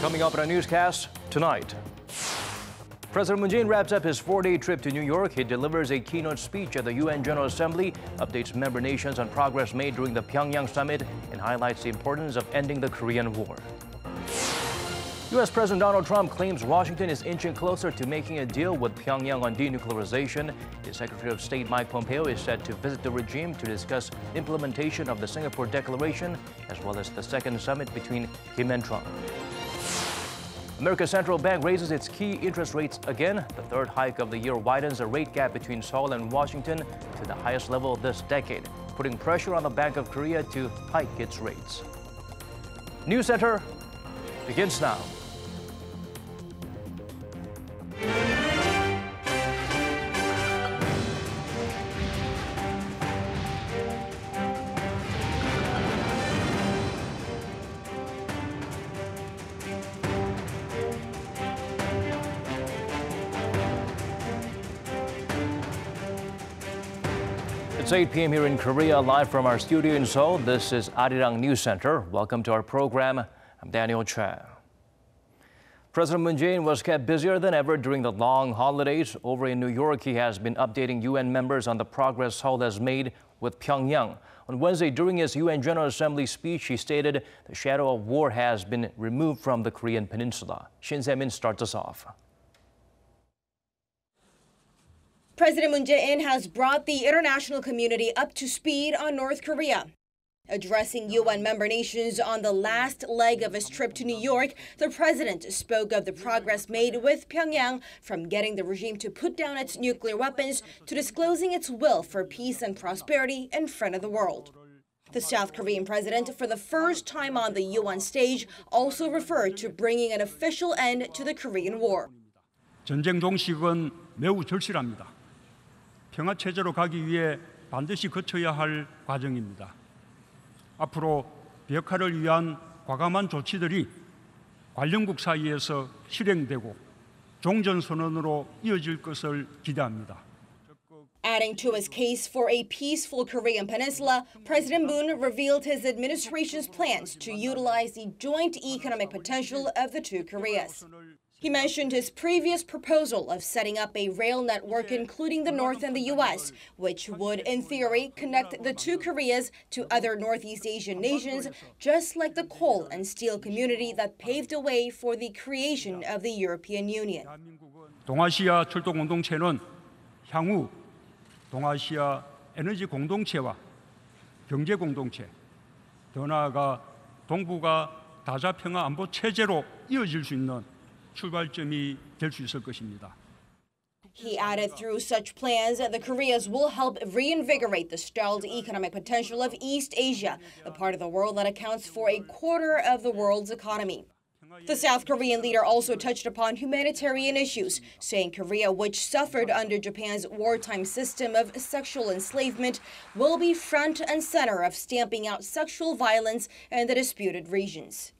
Coming up in our newscast tonight. President Moon Jae-in wraps up his 4-day trip to New York. He delivers a keynote speech at the UN General Assembly, updates member nations on progress made during the Pyongyang summit, and highlights the importance of ending the Korean War. U.S. President Donald Trump claims Washington is inching closer to making a deal with Pyongyang on denuclearization. His Secretary of State Mike Pompeo is set to visit the regime to discuss implementation of the Singapore Declaration, as well as the second summit between Kim and Trump. America's central bank raises its key interest rates again. The third hike of the year widens the rate gap between Seoul and Washington to the highest level this decade, putting pressure on the Bank of Korea to hike its rates. NEWSCENTER begins now. It's 8 p.m. here in Korea, live from our studio in Seoul. This is Arirang News Center. Welcome to our program. I'm Daniel Chang. President Moon Jae-in was kept busier than ever during the long holidays. Over in New York, he has been updating UN members on the progress Seoul has made with Pyongyang. On Wednesday, during his UN General Assembly speech, he stated the shadow of war has been removed from the Korean peninsula. Shin Se-min starts us off. President Moon Jae-in has brought the international community up to speed on North Korea. Addressing UN member nations on the last leg of his trip to New York, the president spoke of the progress made with Pyongyang, from getting the regime to put down its nuclear weapons to disclosing its will for peace and prosperity in front of the world. The South Korean president, for the first time on the UN stage, also referred to bringing an official end to the Korean War. 전쟁 종식은 매우 절실합니다. 평화 체제로 가기 위해 반드시 거쳐야 할 과정입니다. 앞으로 비핵화를 위한 과감한 조치들이 관련국 사이에서 실행되고 종전 선언으로 이어질 것을 기대합니다. Adding to his case for a peaceful Korean peninsula, President Moon revealed his administration's plans to utilize the joint economic potential of the two Koreas. He mentioned his previous proposal of setting up a rail network including the North and the U.S., which would, in theory, connect the two Koreas to other Northeast Asian nations, just like the coal and steel community that paved the way for the creation of the European Union. 동아시아 철도 공동체는 향후 동아시아 에너지 공동체와 경제 공동체, 더 나아가 동북아 다자평화 안보 체제로 이어질 수 있는 출발점이 될 수 있을 것입니다. He added through such plans, the Koreas will help reinvigorate the stalled economic potential of East Asia, a part of the world that accounts for a quarter of the world's economy. The South Korean leader also touched upon humanitarian issues, saying Korea, which suffered under Japan's wartime system of sexual enslavement, will be front and center of stamping out sexual violence in the disputed regions.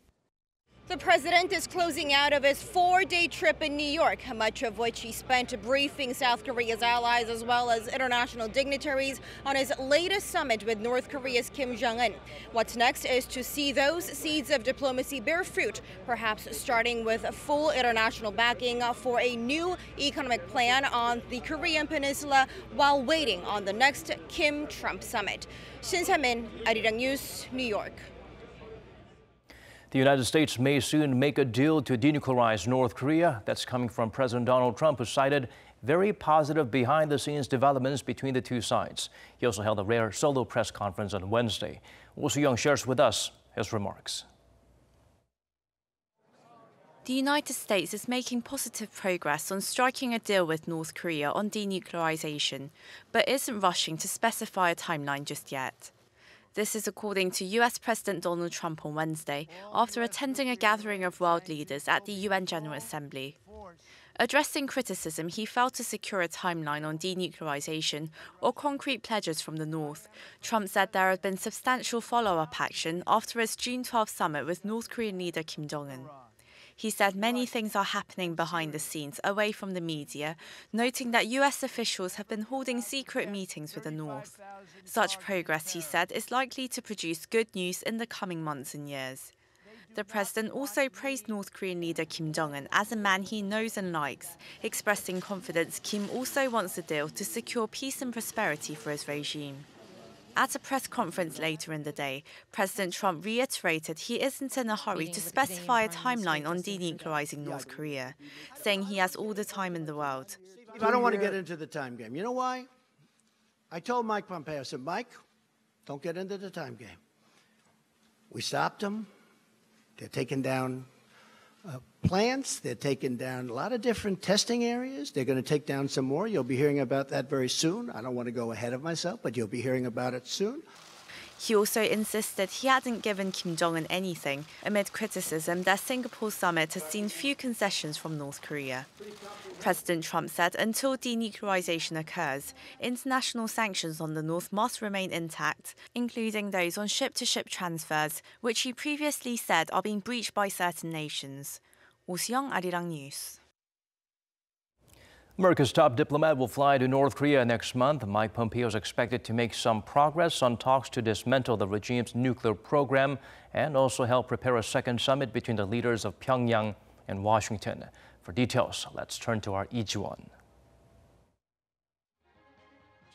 The president is closing out of his 4-day trip in New York, much of which he spent briefing South Korea's allies as well as international dignitaries on his latest summit with North Korea's Kim Jong-un. What's next is to see those seeds of diplomacy bear fruit, perhaps starting with full international backing for a new economic plan on the Korean peninsula while waiting on the next Kim-Trump summit. Shin Se-min, Arirang News, New York. The United States may soon make a deal to denuclearize North Korea. That's coming from President Donald Trump, who cited very positive behind-the-scenes developments between the two sides. He also held a rare solo press conference on Wednesday. Woo Soo-young shares with us his remarks. The United States is making positive progress on striking a deal with North Korea on denuclearization, but isn't rushing to specify a timeline just yet. This is according to US President Donald Trump on Wednesday, after attending a gathering of world leaders at the UN General Assembly. Addressing criticism he failed to secure a timeline on denuclearization or concrete pledges from the North, Trump said there had been substantial follow-up action after his June 12 summit with North Korean leader Kim Jong-un. He said many things are happening behind the scenes, away from the media, noting that US officials have been holding secret meetings with the North. Such progress, he said, is likely to produce good news in the coming months and years. The president also praised North Korean leader Kim Jong-un as a man he knows and likes, expressing confidence Kim also wants a deal to secure peace and prosperity for his regime. At a press conference later in the day, President Trump reiterated he isn't in a hurry to specify a timeline on denuclearizing North Korea, saying he has all the time in the world. I don't want to get into the time game. You know why? I told Mike Pompeo, I said, Mike, don't get into the time game. We stopped them. They're taking down plants. They're taking down a lot of different testing areas. They're going to take down some more. You'll be hearing about that very soon. I don't want to go ahead of myself, but you'll be hearing about it soon. He also insisted he hadn't given Kim Jong-un anything, amid criticism that Singapore summit has seen few concessions from North Korea. President Trump said until denuclearization occurs, international sanctions on the North must remain intact, including those on ship-to-ship transfers, which he previously said are being breached by certain nations. 오수영, Arirang News. America's top diplomat will fly to North Korea next month. Mike Pompeo is expected to make some progress on talks to dismantle the regime's nuclear program and also help prepare a second summit between the leaders of Pyongyang and Washington. For details, let's turn to our Lee Ji-won.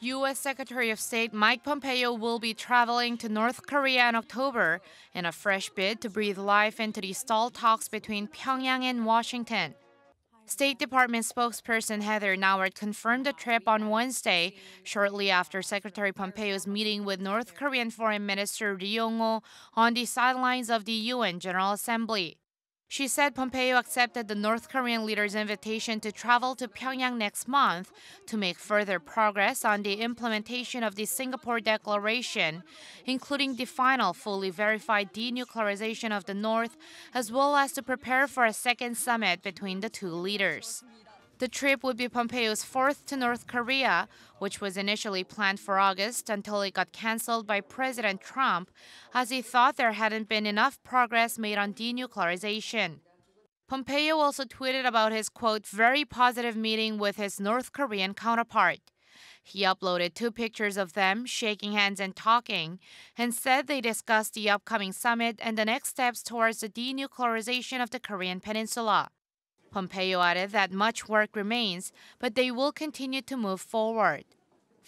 U.S. Secretary of State Mike Pompeo will be traveling to North Korea in October in a fresh bid to breathe life into the stalled talks between Pyongyang and Washington. State Department spokesperson Heather Nauert confirmed the trip on Wednesday, shortly after Secretary Pompeo's meeting with North Korean Foreign Minister Ri Yong-ho on the sidelines of the UN General Assembly. She said Pompeo accepted the North Korean leader's invitation to travel to Pyongyang next month to make further progress on the implementation of the Singapore Declaration, including the final fully verified denuclearization of the North, as well as to prepare for a second summit between the two leaders. The trip would be Pompeo's fourth to North Korea, which was initially planned for August until it got canceled by President Trump, as he thought there hadn't been enough progress made on denuclearization. Pompeo also tweeted about his, quote, very positive meeting with his North Korean counterpart. He uploaded 2 pictures of them shaking hands and talking, and said they discussed the upcoming summit and the next steps towards the denuclearization of the Korean peninsula. Pompeo added that much work remains, but they will continue to move forward.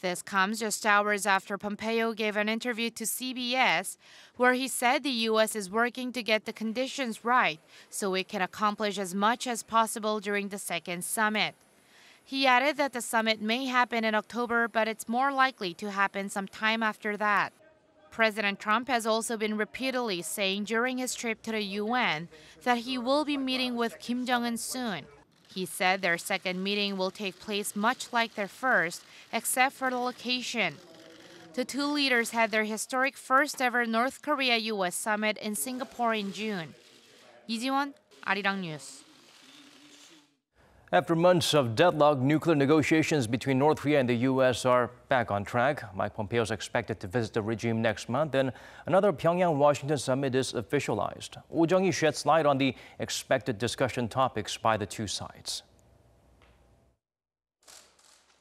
This comes just hours after Pompeo gave an interview to CBS, where he said the U.S. is working to get the conditions right so it can accomplish as much as possible during the second summit. He added that the summit may happen in October, but it's more likely to happen sometime after that. President Trump has also been repeatedly saying during his trip to the UN that he will be meeting with Kim Jong-un soon. He said their second meeting will take place much like their first, except for the location. The two leaders had their historic first-ever North Korea-U.S. summit in Singapore in June. Lee Ji-won, Arirang News. After months of deadlock, nuclear negotiations between North Korea and the U.S. are back on track. Mike Pompeo is expected to visit the regime next month, and another Pyongyang-Washington summit is officialized. Oh Jung-hee sheds light on the expected discussion topics by the two sides.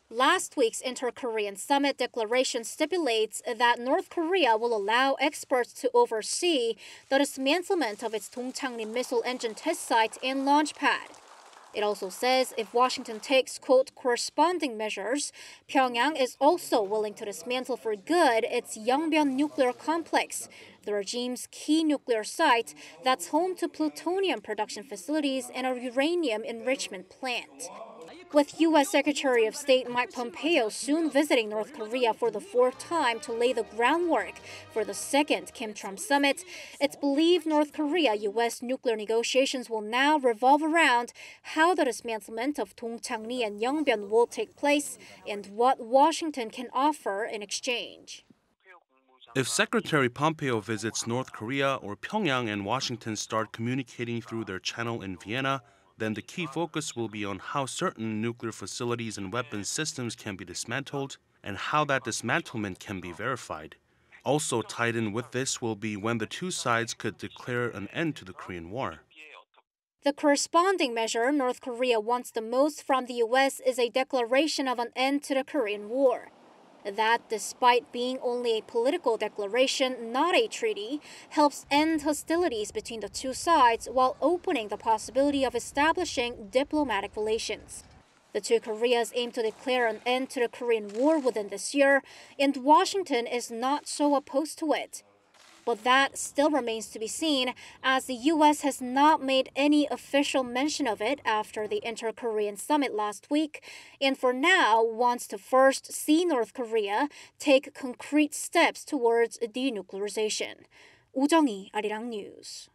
Last week's inter-Korean summit declaration stipulates that North Korea will allow experts to oversee the dismantlement of its Dongchangri missile engine test site and launch pad. It also says if Washington takes, quote, corresponding measures, Pyongyang is also willing to dismantle for good its Yongbyon nuclear complex, the regime's key nuclear site that's home to plutonium production facilities and a uranium enrichment plant. With U.S. Secretary of State Mike Pompeo soon visiting North Korea for the 4th time to lay the groundwork for the second Kim-Trump summit, it's believed North Korea-U.S. nuclear negotiations will now revolve around how the dismantlement of Dongchangri and Yongbyon will take place and what Washington can offer in exchange. If Secretary Pompeo visits North Korea or Pyongyang and Washington start communicating through their channel in Vienna, then the key focus will be on how certain nuclear facilities and weapons systems can be dismantled and how that dismantlement can be verified. Also tied in with this will be when the two sides could declare an end to the Korean War. The corresponding measure North Korea wants the most from the U.S. is a declaration of an end to the Korean War. That, despite being only a political declaration, not a treaty, helps end hostilities between the two sides while opening the possibility of establishing diplomatic relations. The two Koreas aim to declare an end to the Korean War within this year, and Washington is not so opposed to it. But that still remains to be seen, as the U.S. has not made any official mention of it after the Inter-Korean summit last week, and for now wants to first see North Korea take concrete steps towards denuclearization. 우정희, Arirang News.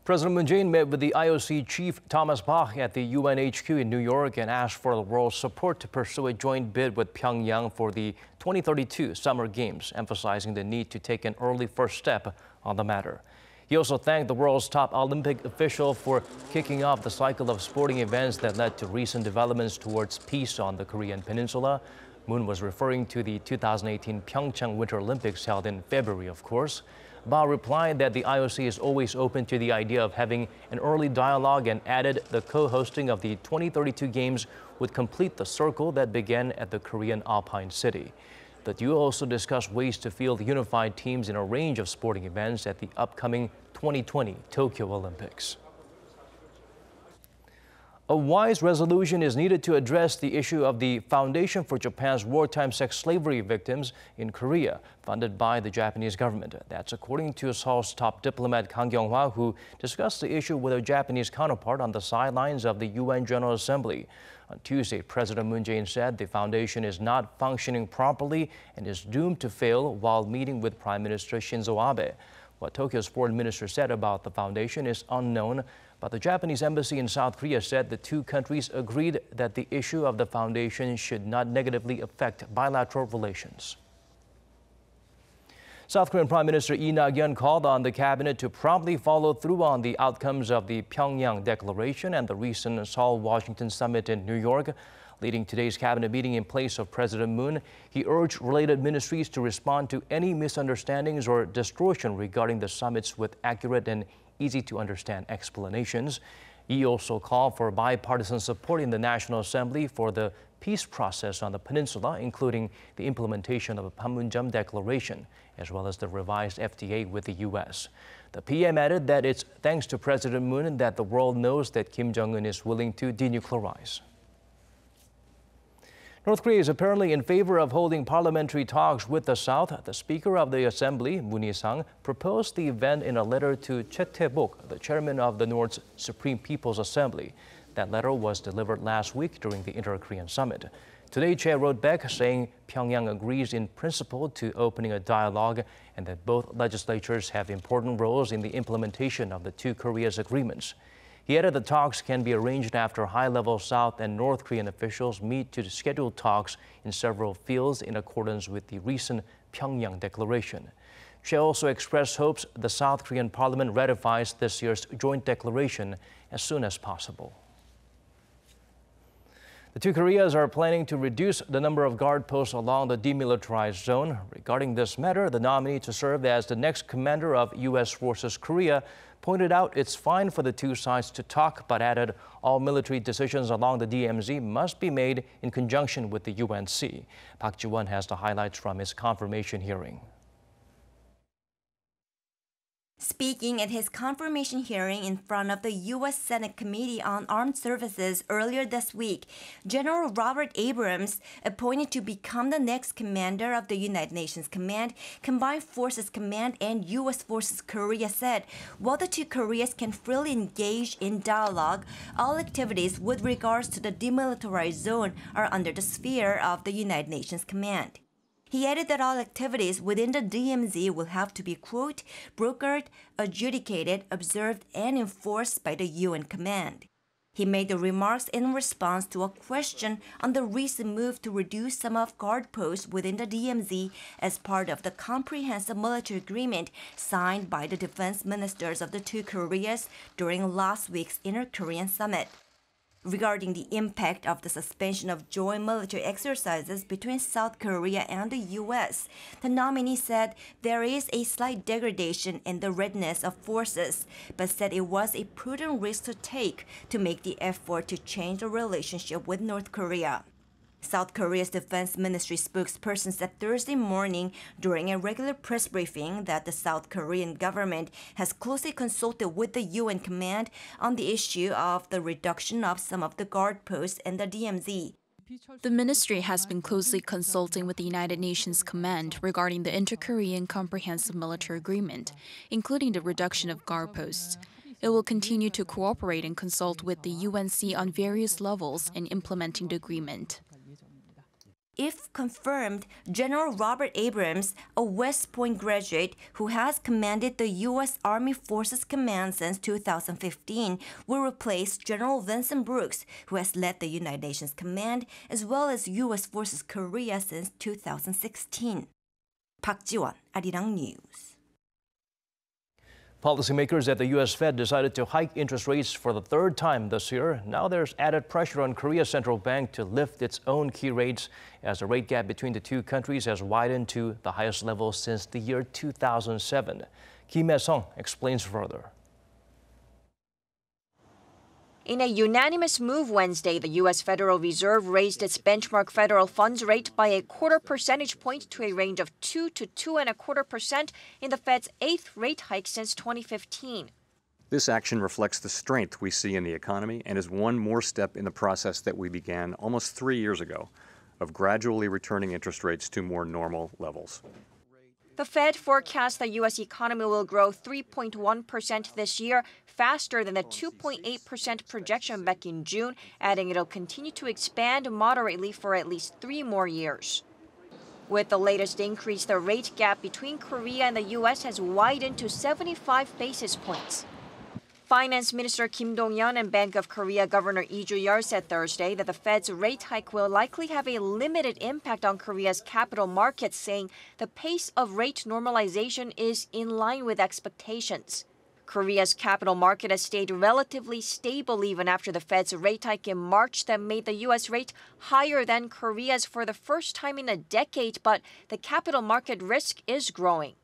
President Moon Jae-in met with the IOC chief Thomas Bach at the UNHQ in New York and asked for the world's support to pursue a joint bid with Pyongyang for the 2032 Summer Games, emphasizing the need to take an early first step on the matter. He also thanked the world's top Olympic official for kicking off the cycle of sporting events that led to recent developments towards peace on the Korean peninsula. Moon was referring to the 2018 Pyeongchang Winter Olympics held in February, of course. Ba replied that the IOC is always open to the idea of having an early dialogue and added the co-hosting of the 2032 Games would complete the circle that began at the Korean Alpine City. The duo also discussed ways to field unified teams in a range of sporting events at the upcoming 2020 Tokyo Olympics. A wise resolution is needed to address the issue of the Foundation for Japan's Wartime Sex Slavery Victims in Korea, funded by the Japanese government. That's according to Seoul's top diplomat Kang Kyung-hwa, who discussed the issue with her Japanese counterpart on the sidelines of the UN General Assembly. On Tuesday, President Moon Jae-in said the foundation is not functioning properly and is doomed to fail while meeting with Prime Minister Shinzo Abe. What Tokyo's foreign minister said about the foundation is unknown, but the Japanese embassy in South Korea said the two countries agreed that the issue of the foundation should not negatively affect bilateral relations. South Korean Prime Minister Lee Nak-yeon called on the cabinet to promptly follow through on the outcomes of the Pyongyang Declaration and the recent Seoul-Washington summit in New York. Leading today's cabinet meeting in place of President Moon, he urged related ministries to respond to any misunderstandings or distortion regarding the summits with accurate and easy-to-understand explanations. He also called for bipartisan support in the National Assembly for the peace process on the peninsula, including the implementation of a Panmunjom Declaration, as well as the revised FTA with the U.S. The PM added that it's thanks to President Moon that the world knows that Kim Jong-un is willing to denuclearize. North Korea is apparently in favor of holding parliamentary talks with the South. The Speaker of the Assembly, Moon Hee-sang, proposed the event in a letter to Choi Tae-bok, the chairman of the North's Supreme People's Assembly. That letter was delivered last week during the Inter-Korean summit. Today, Choi wrote back saying Pyongyang agrees in principle to opening a dialogue and that both legislatures have important roles in the implementation of the two Koreas agreements. He added the talks can be arranged after high-level South and North Korean officials meet to schedule talks in several fields in accordance with the recent Pyongyang Declaration. Choi also expressed hopes the South Korean parliament ratifies this year's joint declaration as soon as possible. The two Koreas are planning to reduce the number of guard posts along the demilitarized zone. Regarding this matter, the nominee to serve as the next commander of U.S. Forces Korea pointed out it's fine for the two sides to talk, but added all military decisions along the DMZ must be made in conjunction with the UNC. Park Ji-won has the highlights from his confirmation hearing. Speaking at his confirmation hearing in front of the U.S. Senate Committee on Armed Services earlier this week, General Robert Abrams, appointed to become the next commander of the United Nations Command, Combined Forces Command, and U.S. Forces Korea, said while the two Koreas can freely engage in dialogue, all activities with regards to the demilitarized zone are under the sphere of the United Nations Command. He added that all activities within the DMZ will have to be, quote, brokered, adjudicated, observed, and enforced by the UN command. He made the remarks in response to a question on the recent move to reduce some of guard posts within the DMZ as part of the comprehensive military agreement signed by the defense ministers of the two Koreas during last week's Inter-Korean summit. Regarding the impact of the suspension of joint military exercises between South Korea and the U.S., the nominee said there is a slight degradation in the readiness of forces, but said it was a prudent risk to take to make the effort to change the relationship with North Korea. South Korea's Defense Ministry spokesperson said Thursday morning during a regular press briefing that the South Korean government has closely consulted with the UN command on the issue of the reduction of some of the guard posts in the DMZ. The ministry has been closely consulting with the United Nations Command regarding the Inter-Korean Comprehensive Military Agreement, including the reduction of guard posts. It will continue to cooperate and consult with the UNC on various levels in implementing the agreement. If confirmed, General Robert Abrams, a West Point graduate who has commanded the U.S. Army Forces Command since 2015, will replace General Vincent Brooks, who has led the United Nations Command as well as U.S. Forces Korea since 2016. Park Ji-won, Arirang News. Policymakers at the U.S. Fed decided to hike interest rates for the third time this year. Now there's added pressure on Korea's central bank to lift its own key rates as the rate gap between the two countries has widened to the highest level since the year 2007. Kim Hae-sung explains further. In a unanimous move Wednesday, the U.S. Federal Reserve raised its benchmark federal funds rate by a quarter percentage point to a range of 2 to 2.25% in the Fed's eighth rate hike since 2015. This action reflects the strength we see in the economy and is one more step in the process that we began almost 3 years ago of gradually returning interest rates to more normal levels. The Fed forecasts the U.S. economy will grow 3.1% this year, faster than the 2.8% projection back in June, adding it'll continue to expand moderately for at least 3 more years. With the latest increase, the rate gap between Korea and the U.S. has widened to 75 basis points. Finance Minister Kim Dong-yeon and Bank of Korea Governor Lee Ju-yeol said Thursday that the Fed's rate hike will likely have a limited impact on Korea's capital markets, saying the pace of rate normalization is in line with expectations. Korea's capital market has stayed relatively stable even after the Fed's rate hike in March that made the U.S. rate higher than Korea's for the first time in a decade, but the capital market risk is growing.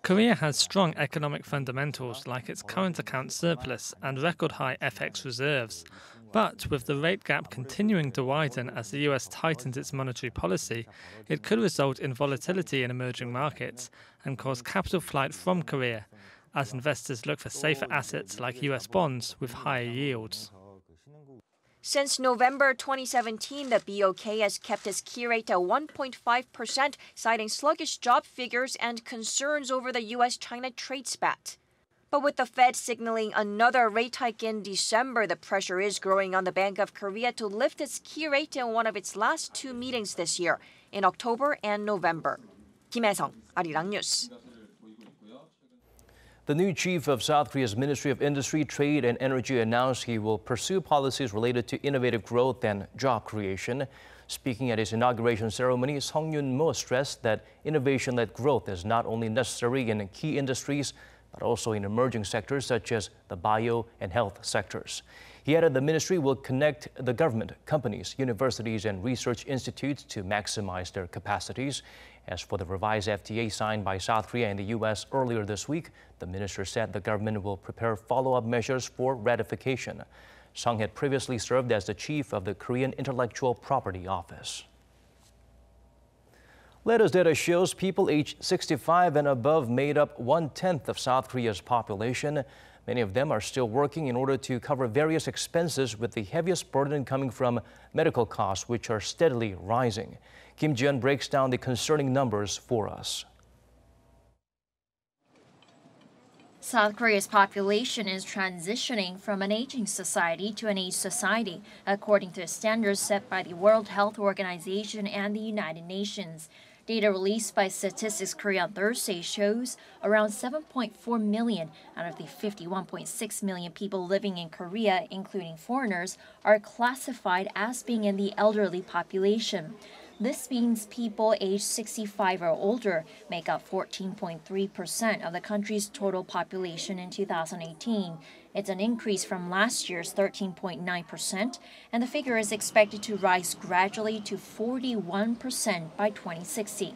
Korea has strong economic fundamentals like its current account surplus and record-high FX reserves. But with the rate gap continuing to widen as the US tightens its monetary policy, it could result in volatility in emerging markets and cause capital flight from Korea, as investors look for safer assets like US bonds with higher yields. Since November 2017, the BOK has kept its key rate at 1.5%, citing sluggish job figures and concerns over the U.S.-China trade spat. But with the Fed signaling another rate hike in December, the pressure is growing on the Bank of Korea to lift its key rate in one of its last 2 meetings this year, in October and November. Kim Hae-sung, Arirang News. The new chief of South Korea's Ministry of Industry, Trade and Energy announced he will pursue policies related to innovative growth and job creation. Speaking at his inauguration ceremony, Sung Yun-mo stressed that innovation-led growth is not only necessary in key industries, but also in emerging sectors such as the bio and health sectors. He added the ministry will connect the government, companies, universities, and research institutes to maximize their capacities. As for the revised FTA signed by South Korea and the U.S. earlier this week, the minister said the government will prepare follow-up measures for ratification. Sung had previously served as the chief of the Korean Intellectual Property Office. Latest data shows people aged 65 and above made up 1/10 of South Korea's population. Many of them are still working in order to cover various expenses, with the heaviest burden coming from medical costs, which are steadily rising. Kim Ji-yeon breaks down the concerning numbers for us. South Korea's population is transitioning from an aging society to an aged society, according to standards set by the World Health Organization and the United Nations. Data released by Statistics Korea on Thursday shows around 7.4 million out of the 51.6 million people living in Korea, including foreigners, are classified as being in the elderly population. This means people aged 65 or older make up 14.3% of the country's total population in 2018. It's an increase from last year's 13.9%, and the figure is expected to rise gradually to 41% by 2060.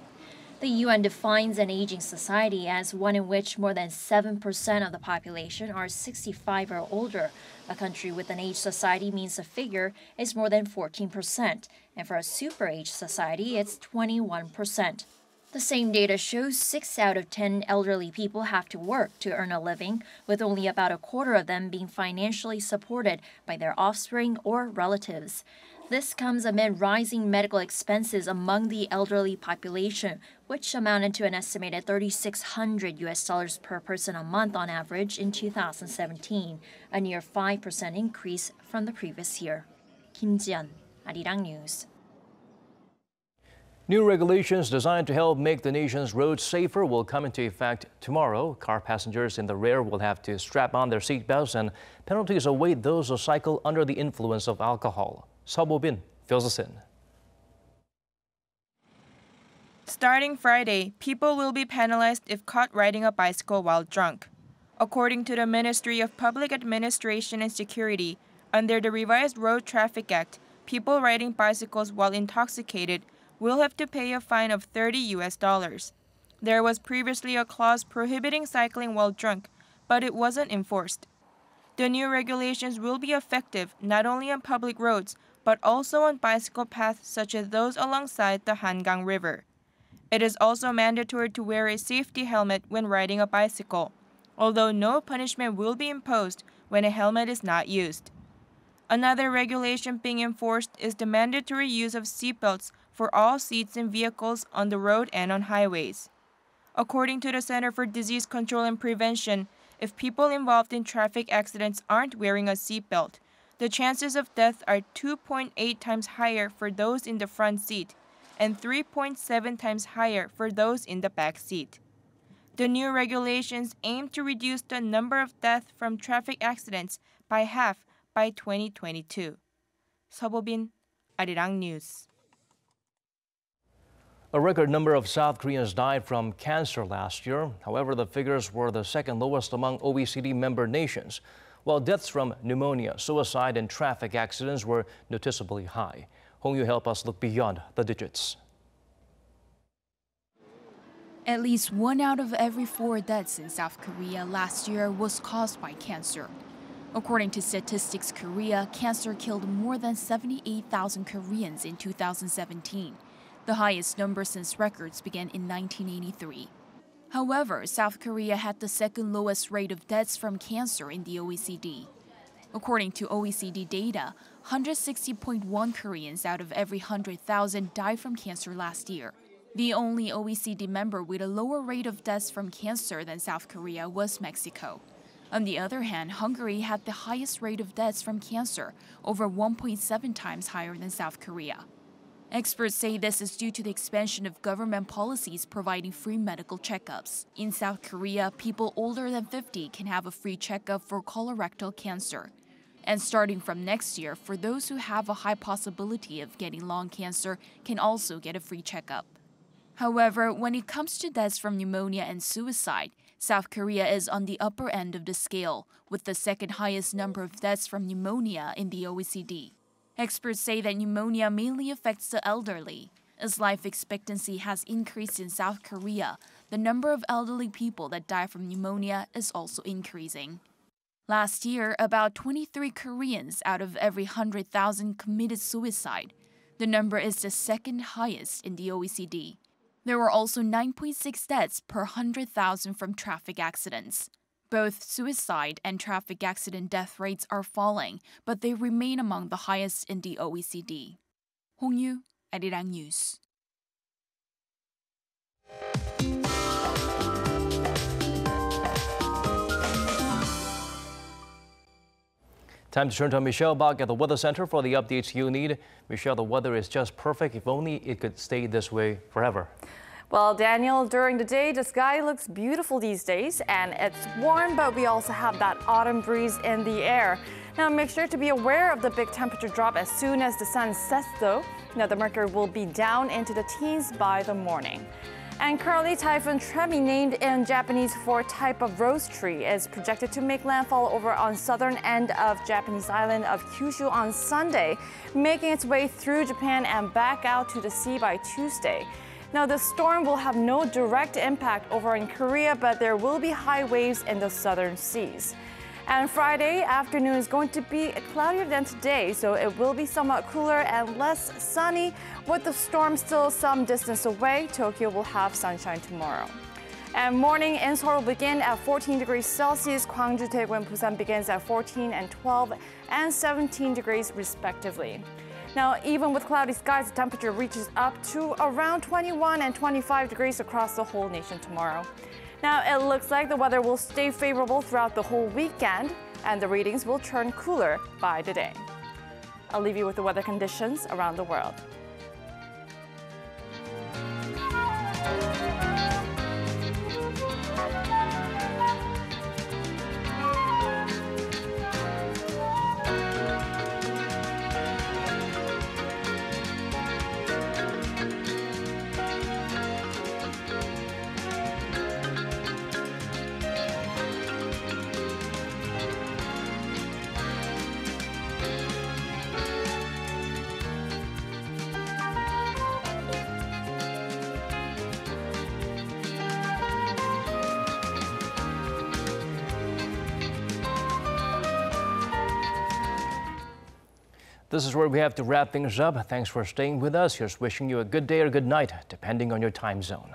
The UN defines an aging society as one in which more than 7% of the population are 65 or older. A country with an aged society means the figure is more than 14%, and for a super-aged society, it's 21%. The same data shows 6 out of 10 elderly people have to work to earn a living, with only about a quarter of them being financially supported by their offspring or relatives. This comes amid rising medical expenses among the elderly population, which amounted to an estimated $3,600 per person a month on average in 2017, a near 5% increase from the previous year. Kim Ji-yeon, Arirang News. New regulations designed to help make the nation's roads safer will come into effect tomorrow. Car passengers in the rear will have to strap on their seatbelts, and penalties await those who cycle under the influence of alcohol. Seo Bo-bin fills us in. Starting Friday, people will be penalized if caught riding a bicycle while drunk. According to the Ministry of Public Administration and Security, under the revised Road Traffic Act, people riding bicycles while intoxicated will have to pay a fine of $30. There was previously a clause prohibiting cycling while drunk, but it wasn't enforced. The new regulations will be effective not only on public roads, but also on bicycle paths such as those alongside the Hangang River. It is also mandatory to wear a safety helmet when riding a bicycle, although no punishment will be imposed when a helmet is not used. Another regulation being enforced is the mandatory use of seatbelts for all seats in vehicles on the road and on highways. According to the Center for Disease Control and Prevention, if people involved in traffic accidents aren't wearing a seatbelt, the chances of death are 2.8 times higher for those in the front seat and 3.7 times higher for those in the back seat. The new regulations aim to reduce the number of deaths from traffic accidents by half by 2022. Seo Bo-bin, Arirang News. A record number of South Koreans died from cancer last year. However, the figures were the second lowest among OECD member nations, while deaths from pneumonia, suicide, and traffic accidents were noticeably high. Hong Yu help us look beyond the digits. At least 1 out of every 4 deaths in South Korea last year was caused by cancer. According to Statistics Korea, cancer killed more than 78,000 Koreans in 2017, the highest number since records began in 1983. However, South Korea had the second lowest rate of deaths from cancer in the OECD. According to OECD data, 160.1 Koreans out of every 100,000 died from cancer last year. The only OECD member with a lower rate of deaths from cancer than South Korea was Mexico. On the other hand, Hungary had the highest rate of deaths from cancer, over 1.7 times higher than South Korea. Experts say this is due to the expansion of government policies providing free medical checkups. In South Korea, people older than 50 can have a free checkup for colorectal cancer. And starting from next year, for those who have a high possibility of getting lung cancer, can also get a free checkup. However, when it comes to deaths from pneumonia and suicide, South Korea is on the upper end of the scale, with the second highest number of deaths from pneumonia in the OECD. Experts say that pneumonia mainly affects the elderly. As life expectancy has increased in South Korea, the number of elderly people that die from pneumonia is also increasing. Last year, about 23 Koreans out of every 100,000 committed suicide. The number is the second highest in the OECD. There were also 9.6 deaths per 100,000 from traffic accidents. Both suicide and traffic accident death rates are falling, but they remain among the highest in the OECD. Hong Yu, Arirang News. Time to turn to Michelle back at the Weather Center for the updates you need. Michelle, the weather is just perfect. If only it could stay this way forever. Well, Daniel, during the day, the sky looks beautiful these days, and it's warm, but we also have that autumn breeze in the air. Now make sure to be aware of the big temperature drop as soon as the sun sets though. Now the mercury will be down into the teens by the morning. And currently, Typhoon Tremi, named in Japanese for type of rose tree, is projected to make landfall over on southern end of Japanese island of Kyushu on Sunday, making its way through Japan and back out to the sea by Tuesday. Now, the storm will have no direct impact over in Korea, but there will be high waves in the southern seas. And Friday afternoon is going to be cloudier than today, so it will be somewhat cooler and less sunny. With the storm still some distance away, Tokyo will have sunshine tomorrow. And morning in Seoul will begin at 14 degrees Celsius. Gwangju, Daegu, and Busan begins at 14 and 12 and 17 degrees respectively. Now, even with cloudy skies, the temperature reaches up to around 21 and 25 degrees across the whole nation tomorrow. Now, it looks like the weather will stay favorable throughout the whole weekend, and the readings will turn cooler by the day. I'll leave you with the weather conditions around the world. This is where we have to wrap things up. Thanks for staying with us. Here's wishing you a good day or good night, depending on your time zone.